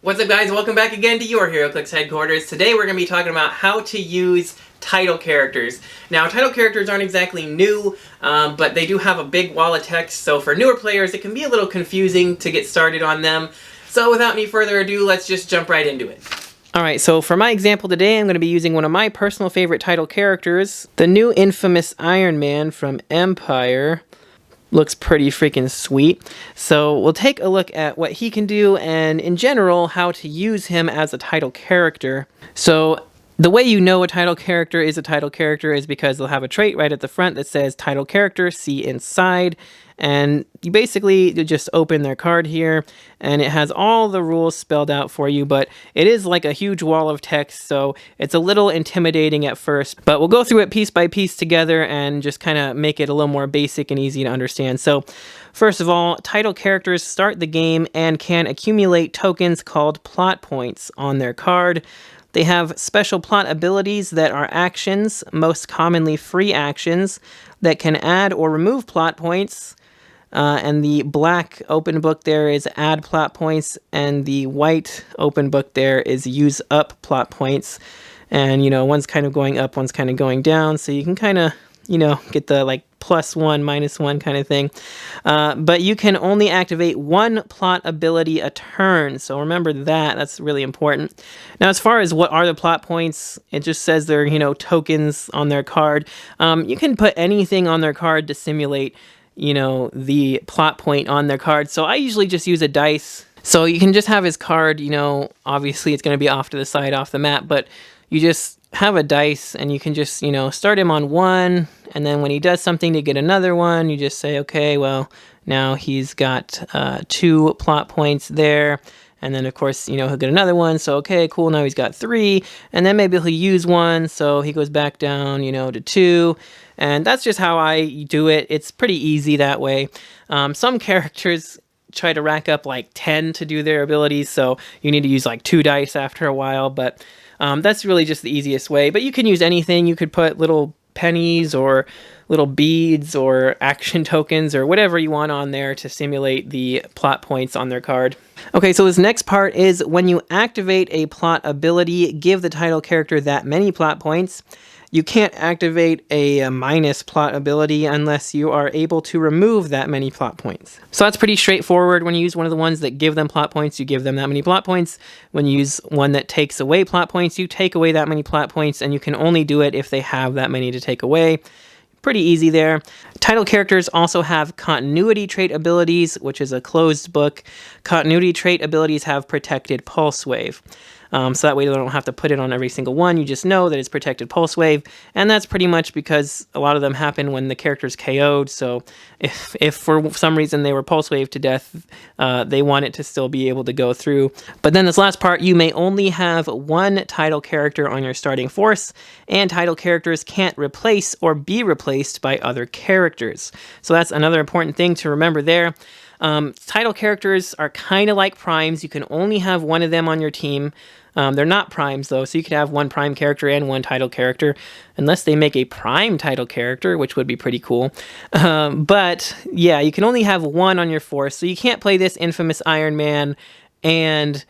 What's up, guys? Welcome back again to your Heroclix headquarters. Today we're going to be talking about how to use title characters. Now, title characters aren't exactly new, but they do have a big wall of text, so for newer players it can be a little confusing to get started on them. So without any further ado, let's just jump right into it. Alright, so for my example today, I'm going to be using one of my personal favorite title characters, the new infamous Iron Man from Empire. Looks pretty freaking sweet. So we'll take a look at what he can do and in general how to use him as a title character. So the way you know a title character is because they'll have a trait right at the front that says title character, see inside, and you basically just open their card here and it has all the rules spelled out for you, but it is like a huge wall of text, so it's a little intimidating at first, but we'll go through it piece by piece together and just kind of make it a little more basic and easy to understand. So first of all, title characters start the game and can accumulate tokens called plot points on their card. They have special plot abilities that are actions, most commonly free actions, that can add or remove plot points. And the black open book there is add plot points, and the white open book there is use up plot points. And, you know, one's kind of going up, one's kind of going down, so you can kind of, you know, get the like +1, -1 kind of thing. But you can only activate one plot ability a turn, so remember that. That's really important. Now, as far as what are the plot points, it just says they're, you know, tokens on their card. You can put anything on their card to simulate, you know, the plot point on their card. So I usually just use a dice. So you can just have his card, you know, obviously it's going to be off to the side, off the map, but you just have a dice and you can just, you know, start him on 1, and then when he does something to get another one, you just say, okay, well, now he's got 2 plot points there. And then, of course, you know, he'll get another one. So, okay, cool. Now he's got 3. And then maybe he'll use 1. So he goes back down, you know, to 2. And that's just how I do it. It's pretty easy that way. Some characters try to rack up like 10 to do their abilities. So you need to use like 2 dice after a while. But that's really just the easiest way. But you can use anything. You could put little pennies or little beads or action tokens or whatever you want on there to simulate the plot points on their card. Okay, so this next part is when you activate a plot ability, give the title character that many plot points. You can't activate a minus plot ability unless you are able to remove that many plot points. So that's pretty straightforward. When you use one of the ones that give them plot points, you give them that many plot points. When you use one that takes away plot points, you take away that many plot points, and you can only do it if they have that many to take away. Pretty easy there. Title characters also have continuity trait abilities, which is a closed book. Continuity trait abilities have protected pulse wave. So that way they don't have to put it on every single one. You just know that it's protected pulse wave. And that's pretty much because a lot of them happen when the character's KO'd. So if for some reason they were pulse wave to death, they want it to still be able to go through. But then this last part, you may only have one title character on your starting force, and title characters can't replace or be replaced by other characters. So that's another important thing to remember there. Title characters are kind of like primes. You can only have one of them on your team. They're not primes, though, so you could have one prime character and one title character, unless they make a prime title character, which would be pretty cool. But, yeah, you can only have one on your force, so you can't play this infamous Iron Man and,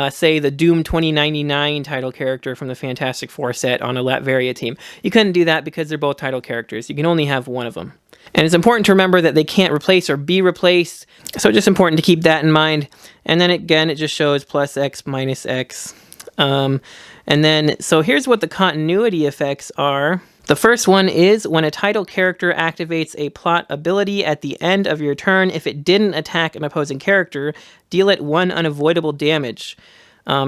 say, the Doom 2099 title character from the Fantastic Four set on a Latveria team. You couldn't do that because they're both title characters. You can only have one of them. And it's important to remember that they can't replace or be replaced, so just important to keep that in mind. And then again, it just shows +X, -X. And then, so here's what the continuity effects are. The first one is when a title character activates a plot ability at the end of your turn, if it didn't attack an opposing character, deal it 1 unavoidable damage.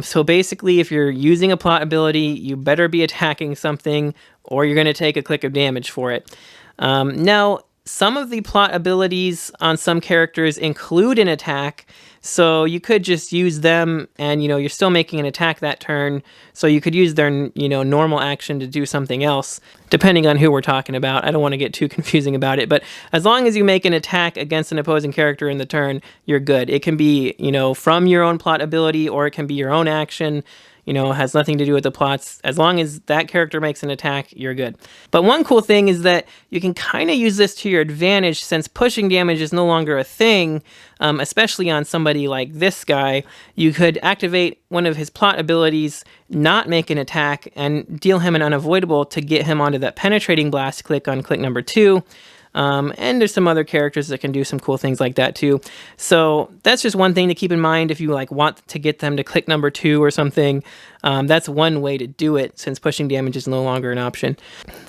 So basically, if you're using a plot ability, you better be attacking something or you're going to take a click of damage for it. Now, some of the plot abilities on some characters include an attack, so you could just use them and, you know, you're still making an attack that turn, so you could use their, you know, normal action to do something else, depending on who we're talking about. I don't want to get too confusing about it, but as long as you make an attack against an opposing character in the turn, you're good. It can be, you know, from your own plot ability, or it can be your own action. you know, has nothing to do with the plots. As long as that character makes an attack, you're good. But one cool thing is that you can kind of use this to your advantage, since pushing damage is no longer a thing, especially on somebody like this guy. You could activate one of his plot abilities, not make an attack, and deal him an unavoidable to get him onto that penetrating blast click on click number 2. And there's some other characters that can do some cool things like that too. So that's just one thing to keep in mind if you like want to get them to click number 2 or something. That's one way to do it, since pushing damage is no longer an option.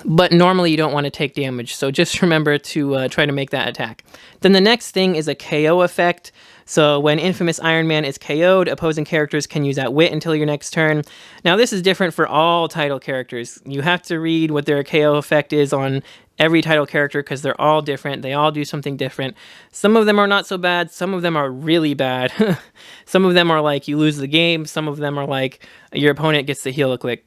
But normally you don't want to take damage, so just remember to try to make that attack. Then the next thing is a KO effect. So when Infamous Iron Man is KO'd, opposing characters can use Outwit until your next turn. Now this is different for all title characters. You have to read what their KO effect is on every title character, because they're all different. They all do something different. Some of them are not so bad. Some of them are really bad. Some of them are like you lose the game. Some of them are like your opponent gets the Heroclix.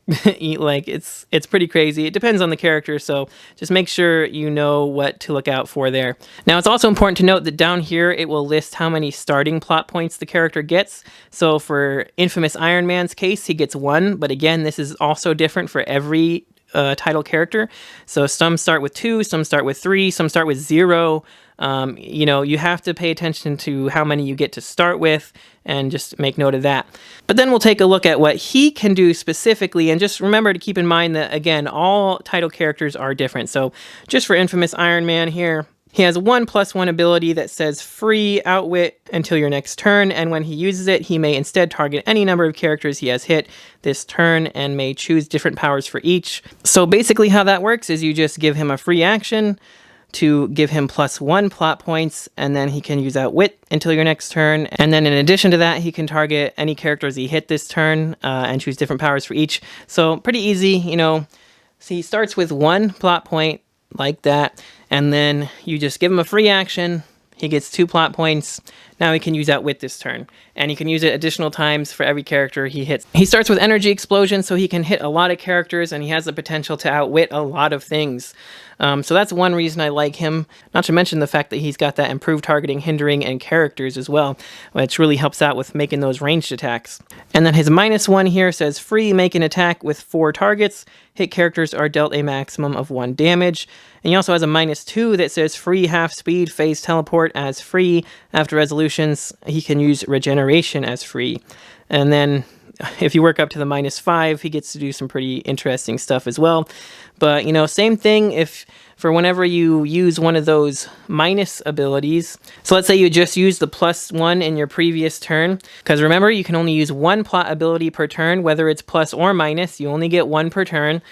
Like it's pretty crazy. It depends on the character, so just make sure you know what to look out for there. Now it's also important to note that down here it will list how many starting plot points the character gets. So for Infamous Iron Man's case, he gets 1, but again, this is also different for every title character. So some start with 2, some start with 3, some start with 0. You know, you have to pay attention to how many you get to start with, and just make note of that. But then we'll take a look at what he can do specifically, and just remember to keep in mind that, again, all title characters are different. So just for Infamous Iron Man here, he has 1+1 ability that says free Outwit until your next turn, and when he uses it, he may instead target any number of characters he has hit this turn and may choose different powers for each. So basically how that works is you just give him a free action to give him +1 plot points, and then he can use Outwit until your next turn. And then in addition to that, he can target any characters he hit this turn and choose different powers for each. So pretty easy, you know. So he starts with 1 plot point like that, and then you just give him a free action. He gets 2 plot points. Now he can use Outwit this turn, and he can use it additional times for every character he hits. He starts with Energy Explosion, so he can hit a lot of characters, and he has the potential to outwit a lot of things. So that's one reason I like him, not to mention the fact that he's got that improved targeting, hindering, and characters as well, which really helps out with making those ranged attacks. And then his -1 here says free, make an attack with 4 targets. Hit characters are dealt a maximum of 1 damage. And he also has a -2 that says free half speed, phase teleport as free. After resolutions, he can use regeneration as free. And then if you work up to the -5, he gets to do some pretty interesting stuff as well. But, you know, same thing if for whenever you use one of those minus abilities. So let's say you just use the +1 in your previous turn, because remember, you can only use 1 plot ability per turn, whether it's plus or minus. You only get 1 per turn.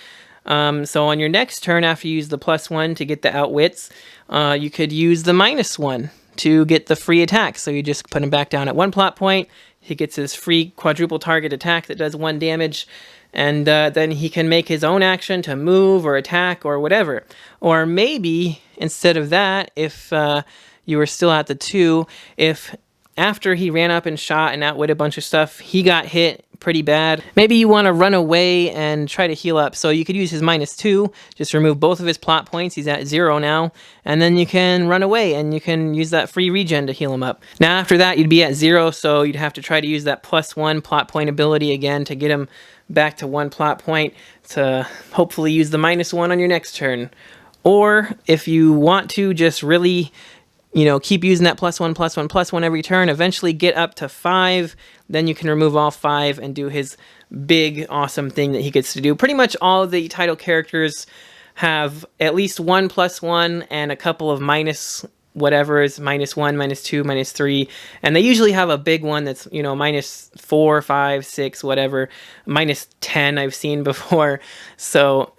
So on your next turn, after you use the +1 to get the Outwits, you could use the -1 to get the free attack. So you just put him back down at 1 plot point. He gets his free quadruple target attack that does 1 damage, and then he can make his own action to move or attack or whatever. Or maybe instead of that, if you were still at the 2, if after he ran up and shot and outwit a bunch of stuff, he got hit pretty bad, maybe you want to run away and try to heal up. So you could use his -2, just remove both of his plot points. He's at 0 now, and then you can run away and you can use that free regen to heal him up. Now after that, you'd be at 0, so you'd have to try to use that +1 plot point ability again to get him back to 1 plot point to hopefully use the -1 on your next turn. Or if you want to just really, you know, keep using that +1, +1, +1 every turn, eventually get up to 5, then you can remove all 5 and do his big, awesome thing that he gets to do. Pretty much all of the title characters have at least 1 +1 and a couple of minus whatever is -1, -2, -3, and they usually have a big one that's, you know, -4, 5, 6, whatever, -10 I've seen before. So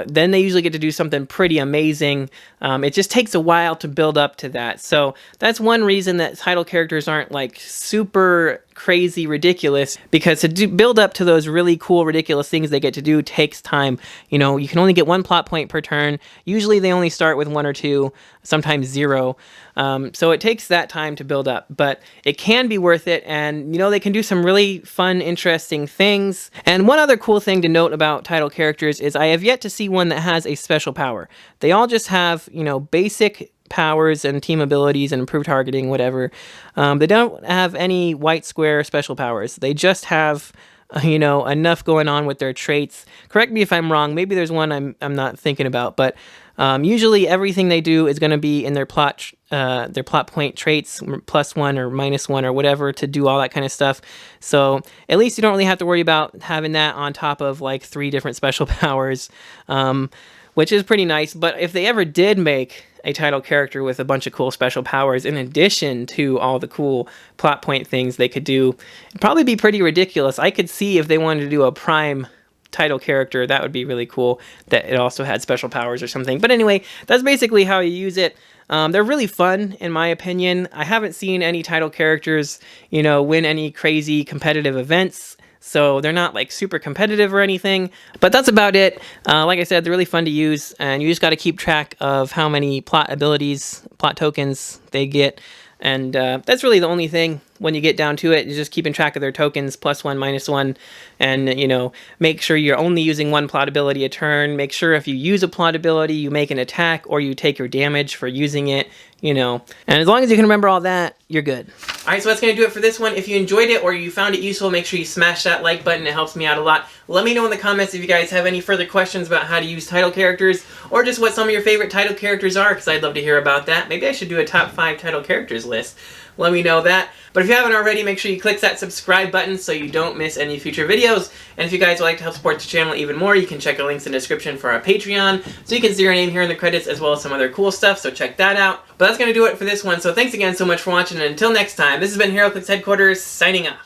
then they usually get to do something pretty amazing. It just takes a while to build up to that. So that's one reason that title characters aren't like super crazy ridiculous, because to build up to those really cool ridiculous things they get to do takes time. You know, you can only get 1 plot point per turn. Usually they only start with 1 or 2, sometimes 0. So it takes that time to build up, but it can be worth it, and you know, they can do some really fun, interesting things. And one other cool thing to note about title characters is I have yet to see one that has a special power. They all just have, you know, basic powers and team abilities and improved targeting, whatever. They don't have any white square special powers. They just have you know, enough going on with their traits. Correct me if I'm wrong. Maybe there's one I'm not thinking about, but usually everything they do is going to be in their plot point traits, +1 or -1 or whatever, to do all that kind of stuff. So at least you don't really have to worry about having that on top of like 3 different special powers, which is pretty nice. But if they ever did make a title character with a bunch of cool special powers in addition to all the cool plot point things they could do, it'd probably be pretty ridiculous. I could see if they wanted to do a prime title character, that would be really cool, that it also had special powers or something. But anyway, that's basically how you use it. They're really fun, in my opinion. I haven't seen any title characters, you know, win any crazy competitive events, so they're not like super competitive or anything, but that's about it. Like I said, they're really fun to use, and you just got to keep track of how many plot abilities, plot tokens they get, and that's really the only thing when you get down to it. You're just keeping track of their tokens, +1, -1, and, you know, make sure you're only using 1 plot ability a turn. Make sure if you use a plot ability, you make an attack or you take your damage for using it, you know. And as long as you can remember all that, you're good. Alright, so that's going to do it for this one. If you enjoyed it or you found it useful, make sure you smash that like button. It helps me out a lot. Let me know in the comments if you guys have any further questions about how to use title characters, or just what some of your favorite title characters are, because I'd love to hear about that. Maybe I should do a top 5 title characters list. Let me know that. But if you haven't already, make sure you click that subscribe button so you don't miss any future videos. And if you guys would like to help support the channel even more, you can check the links in the description for our Patreon, so you can see your name here in the credits as well as some other cool stuff, so check that out. But that's going to do it for this one, so thanks again so much for watching, and until next time, this has been Heroclix Headquarters, signing off.